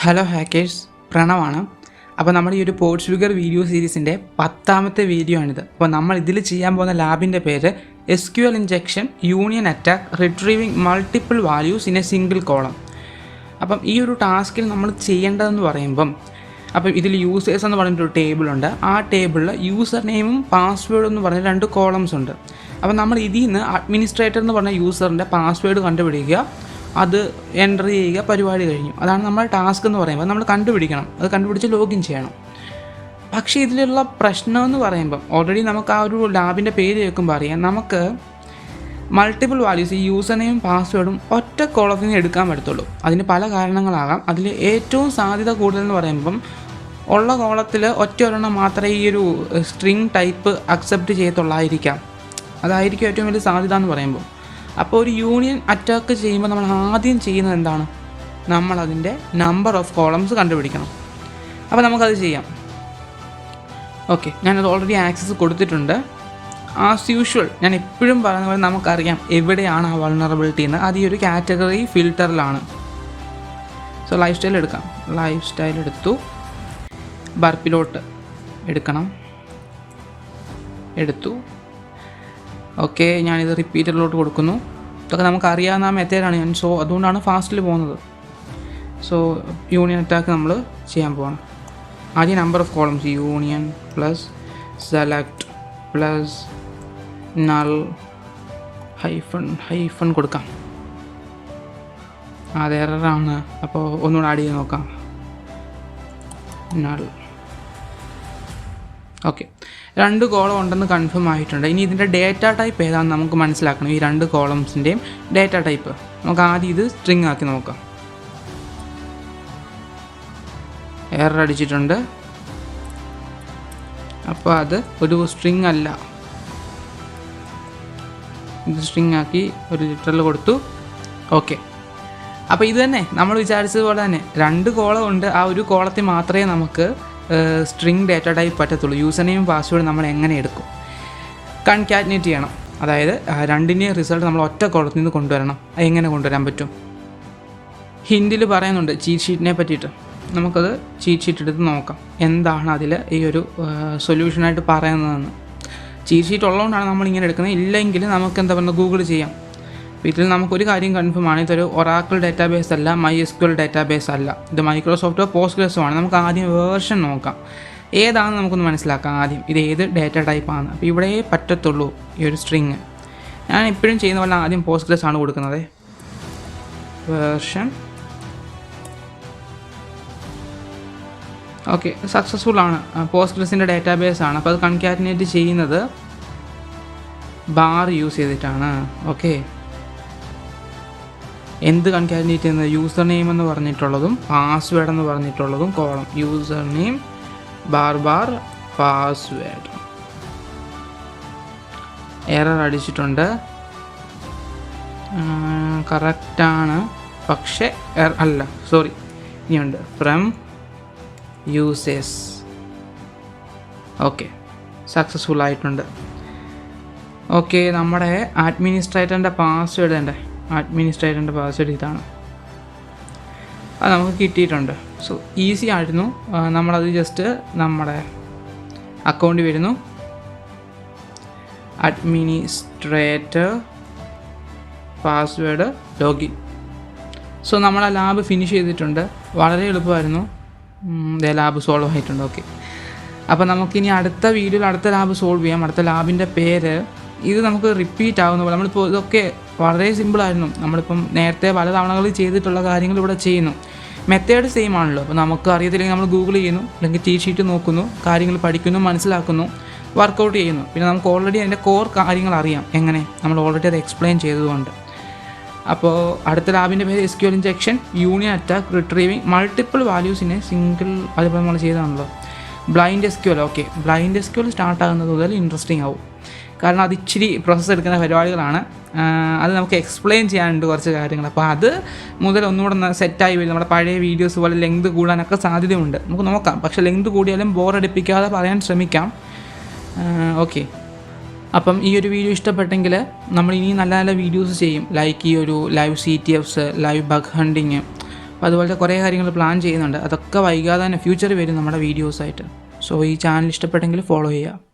Hello hackers, പ്രണവാണ്. അപ്പോൾ നമ്മൾ ഈ ഒരു പോർട്സ് ഫിഗർ വീഡിയോ സീരീസിൻ്റെ 10ാമത്തെ വീഡിയോ ആണിത്. അപ്പോൾ നമ്മൾ ഇതിൽ ചെയ്യാൻ പോകുന്ന ലാബിൻ്റെ പേര് SQL injection union attack retrieving multiple values in a single column. അപ്പം ഈ ഒരു ടാസ്കിൽ നമ്മൾ ചെയ്യേണ്ടതെന്ന് പറയുമ്പം, അപ്പം ഇതിൽ യൂസേഴ്സ് എന്ന് പറഞ്ഞിട്ടൊരു ടേബിളുണ്ട്. ആ ടേബിളിൽ യൂസർ നെയിമും പാസ്വേഡും എന്ന് പറഞ്ഞ 2 കോളംസ് ഉണ്ട്. അപ്പം നമ്മൾ ഇതിൽ നിന്ന് അഡ്മിനിസ്ട്രേറ്റർ എന്ന് പറഞ്ഞ യൂസറിൻ്റെ പാസ്വേഡ് കണ്ടുപിടിക്കുക, അത് എൻ്റർ ചെയ്യുക, പരിപാടി കഴിഞ്ഞു. അതാണ് നമ്മുടെ ടാസ്ക് എന്ന് പറയുമ്പോൾ നമ്മൾ കണ്ടുപിടിക്കണം, അത് കണ്ടുപിടിച്ച് ലോഗിൻ ചെയ്യണം. പക്ഷേ ഇതിലുള്ള പ്രശ്നമെന്ന് പറയുമ്പം ഓൾറെഡി നമുക്ക് ആ ഒരു ലാബിൻ്റെ പേര് കേൾക്കുമ്പോൾ അറിയാം, നമുക്ക് മൾട്ടിപ്പിൾ വാല്യൂസ് ഈ യൂസർ നെയിം പാസ്വേഡും ഒറ്റ കോളത്തിൽ നിന്ന് എടുക്കാൻ പറ്റത്തുള്ളൂ. അതിന് പല കാരണങ്ങളാകാം. അതിൽ ഏറ്റവും സാധ്യത കൂടുതലെന്ന് പറയുമ്പം ഉള്ള കോളത്തിൽ ഒറ്റ ഒരെണ്ണം മാത്രമേ ഈ ഒരു സ്ട്രിങ് ടൈപ്പ് അക്സെപ്റ്റ് ചെയ്യത്തുള്ളായിരിക്കാം. അതായിരിക്കും ഏറ്റവും വലിയ സാധ്യത എന്ന് പറയുമ്പോൾ. അപ്പോൾ ഒരു യൂണിയൻ അറ്റാക്ക് ചെയ്യുമ്പോൾ നമ്മൾ ആദ്യം ചെയ്യുന്നത് എന്താണ്? നമ്മളതിൻ്റെ നമ്പർ ഓഫ് കോളംസ് കണ്ടുപിടിക്കണം. അപ്പോൾ നമുക്കത് ചെയ്യാം. ഓക്കെ, ഞാനത് ഓൾറെഡി ആക്സസ് കൊടുത്തിട്ടുണ്ട്. ആസ് യൂഷ്വൽ ഞാൻ എപ്പോഴും പറയുന്ന പോലെ നമുക്കറിയാം എവിടെയാണ് ആ വൾണറബിലിറ്റി എന്ന്. അത് ഈ ഒരു കാറ്റഗറി ഫിൽറ്ററിലാണ്. സോ ലൈഫ് സ്റ്റൈൽ എടുക്കാം. ലൈഫ് സ്റ്റൈൽ എടുത്തു, ബർപ്പിലോട്ട് എടുത്തു. ഓക്കെ, ഞാനിത് റിപ്പീറ്ററിലോട്ട് കൊടുക്കുന്നു. ഇതൊക്കെ നമുക്കറിയാവുന്ന ആ മെത്തേഡാണ് ഞാൻ. സോ അതുകൊണ്ടാണ് ഫാസ്റ്റിൽ പോകുന്നത്. സോ യൂണിയൻ അറ്റാക്ക് നമ്മൾ ചെയ്യാൻ പോവാണ്. ആദ്യം number of columns union plus select plus null hyphen കൊടുക്കാം. അത് എററാണ്, അപ്പോൾ ഒന്നുകൂടെ ആഡ് ചെയ്ത് നോക്കാം. നൾ. ഓക്കെ, 2 കോളം ഉണ്ടെന്ന് കൺഫേം ആയിട്ടുണ്ട്. ഇനി ഇതിൻ്റെ ഡേറ്റ ടൈപ്പ് ഏതാണെന്ന് നമുക്ക് മനസ്സിലാക്കണം. ഈ 2 കോളംസിൻ്റെയും ഡേറ്റ ടൈപ്പ് നമുക്ക് ആദ്യം ഇത് സ്ട്രിങ് ആക്കി നോക്കാം. എറർ അടിച്ചിട്ടുണ്ട്, അപ്പോൾ അത് ഒരു സ്ട്രിങ് അല്ല. ഇത് സ്ട്രിങ് ആക്കി ഒരു ലിറ്ററിൽ കൊടുത്തു. ഓക്കെ, അപ്പോൾ ഇത് തന്നെ നമ്മൾ വിചാരിച്ചതുപോലെ തന്നെ 2 കോളം ഉണ്ട്. ആ ഒരു കോളത്തിൽ മാത്രമേ നമുക്ക് സ്ട്രിങ് ഡേറ്റ ടൈപ്പ് പറ്റത്തുള്ളൂ. യൂസർ നെയിം പാസ്വേഡ് നമ്മൾ എങ്ങനെ എടുക്കും? കൺകാറ്റിനേറ്റ് ചെയ്യണം. അതായത് 2ൻ്റെയും റിസൾട്ട് നമ്മൾ ഒറ്റ കോളത്തിൽ നിന്ന് കൊണ്ടുവരണം. അത് എങ്ങനെ കൊണ്ടുവരാൻ പറ്റും? ഹിൻഡിൽ പറയുന്നുണ്ട് ചീറ്റ് ഷീറ്റിനെ പറ്റിയിട്ട്. നമുക്കത് ചീറ്റ് ഷീറ്റ് എടുത്ത് നോക്കാം, എന്താണ് അതിൽ ഈ ഒരു സൊല്യൂഷനായിട്ട് പറയുന്നതെന്ന്. ചീറ്റ് ഷീറ്റ് ഉള്ളതുകൊണ്ടാണ് നമ്മളിങ്ങനെ എടുക്കുന്നത്. ഇല്ലെങ്കിൽ നമുക്ക് എന്താ പറയുക, ഗൂഗിൾ ചെയ്യാം. ഇതിൽ നമുക്കൊരു കാര്യം കൺഫേം ആണ്, ഇതൊരു ഒറാക്കിൾ ഡാറ്റാബേസ് അല്ല, MySQL ഡാറ്റാബേസ് അല്ല. ഇത് മൈക്രോസോഫ്റ്റോ പോസ്റ്റ്ഗ്രസോ ആണ്. നമുക്ക് ആദ്യം വേർഷൻ നോക്കാം, ഏതാണെന്ന് നമുക്കൊന്ന് മനസ്സിലാക്കാം. ആദ്യം ഇത് ഏത് ഡാറ്റ ടൈപ്പാണ്. അപ്പോൾ ഇവിടെ പറ്റത്തുള്ളൂ ഈ ഒരു സ്ട്രിങ്. ഞാൻ എപ്പോഴും ചെയ്യുന്ന പോലെ ആദ്യം പോസ്റ്റ്ഗ്രസ് ആണ് കൊടുക്കുന്നത്. വേർഷൻ. ഓക്കെ, സക്സസ്ഫുൾ ആണ്. പോസ്റ്റ്ഗ്രസിൻ്റെ ഡാറ്റാബേസ് ആണ്. അപ്പോൾ അത് കൺകാറ്റിനേറ്റ് ചെയ്യുന്നത് ബാർ യൂസ് ചെയ്തിട്ടാണ്. ഓക്കെ, എന്ത് കൺകാറ്റിനേറ്റ് ചെയ്യുന്നത്? യൂസർ നെയിം എന്ന് പറഞ്ഞിട്ടുള്ളതും പാസ്വേഡ് എന്ന് പറഞ്ഞിട്ടുള്ളതും column. User name bar password. Error അടിച്ചിട്ടുണ്ട്, കറക്റ്റാണ്. പക്ഷേ അല്ല, സോറി, ഇനിയുണ്ട് ഫ്രം യൂസേഴ്സ്. ഓക്കെ, സക്സസ്ഫുൾ ആയിട്ടുണ്ട്. ഓക്കെ, നമ്മുടെ അഡ്മിനിസ്ട്രേറ്ററിൻ്റെ പാസ്വേഡ് ഇതാണ്. അത് നമുക്ക് കിട്ടിയിട്ടുണ്ട്. സോ ഈസി ആയിരുന്നു. നമ്മളത് ജസ്റ്റ് നമ്മുടെ അക്കൗണ്ടിൽ വരുന്നു, അഡ്മിനിസ്ട്രേറ്റർ പാസ്വേഡ് ലോഗിൻ. സോ നമ്മൾ ആ ലാബ് ഫിനിഷ് ചെയ്തിട്ടുണ്ട്. വളരെ എളുപ്പമായിരുന്നു. ലാബ് സോൾവ് ആയിട്ടുണ്ട്. ഓക്കെ, അപ്പോൾ നമുക്കിനി അടുത്ത വീഡിയോയിൽ അടുത്ത ലാബ് സോൾവ് ചെയ്യാം. അടുത്ത ലാബിൻ്റെ പേര് ഇത് നമുക്ക് റിപ്പീറ്റ് ആവുന്ന പോലെ. നമ്മളിപ്പോൾ ഇതൊക്കെ വളരെ സിമ്പിളായിരുന്നു. നമ്മളിപ്പം നേരത്തെ പല തവണകളിൽ ചെയ്തിട്ടുള്ള കാര്യങ്ങൾ ഇവിടെ ചെയ്യുന്നു. മെത്തേഡ് സെയിം ആണല്ലോ. അപ്പോൾ നമുക്ക് അറിയത്തില്ലെങ്കിൽ നമ്മൾ ഗൂഗിൾ ചെയ്യുന്നു, അല്ലെങ്കിൽ ചീറ്റ് ഷീറ്റ് നോക്കുന്നു, കാര്യങ്ങൾ പഠിക്കുന്നു, മനസ്സിലാക്കുന്നു, വർക്കൗട്ട് ചെയ്യുന്നു. പിന്നെ നമുക്ക് ഓൾറെഡി അതിൻ്റെ കോർ കാര്യങ്ങൾ അറിയാം. എങ്ങനെ? നമ്മൾ ഓൾറെഡി അത് എക്സ്പ്ലെയിൻ ചെയ്തതുകൊണ്ട്. അപ്പോൾ അടുത്ത ലാബിൻ്റെ പേര് SQL injection union attack retrieving multiple values in a single. അതിപ്പോൾ നമ്മൾ ചെയ്തതാണല്ലോ. Blind SQL. Okay, blind SQL സ്റ്റാർട്ടാകുന്നത് മുതൽ ഇൻട്രസ്റ്റിംഗ് ആവും. കാരണം അത് ഇച്ചിരി പ്രോസസ്സ് എടുക്കുന്ന പരിപാടികളാണ്. അത് നമുക്ക് എക്സ്പ്ലെയിൻ ചെയ്യാനുണ്ട് കുറച്ച് കാര്യങ്ങൾ. അപ്പോൾ അത് മുതൽ ഒന്നുകൂടെ സെറ്റായി വരും. നമ്മുടെ പഴയ വീഡിയോസ് പോലെ ലെങ്ത് കൂടാനൊക്കെ സാധ്യതയുണ്ട്. നമുക്ക് നോക്കാം. പക്ഷേ ലെങ്ത് കൂടിയാലും ബോറടിപ്പിക്കാതെ പറയാൻ ശ്രമിക്കാം. ഓക്കെ, അപ്പം ഈ ഒരു വീഡിയോ ഇഷ്ടപ്പെട്ടെങ്കിൽ നമ്മൾ ഇനി നല്ല നല്ല വീഡിയോസ് ചെയ്യും. ലൈക്ക് ഈ ഒരു live CTFs, live bug hunting, അപ്പോൾ അതുപോലത്തെ കുറേ കാര്യങ്ങൾ പ്ലാൻ ചെയ്യുന്നുണ്ട്. അതൊക്കെ വൈകാതെ തന്നെ ഫ്യൂച്ചറിൽ വരും നമ്മുടെ വീഡിയോസായിട്ട്. സോ ഈ ചാനൽ ഇഷ്ടപ്പെട്ടെങ്കിൽ ഫോളോ ചെയ്യുക.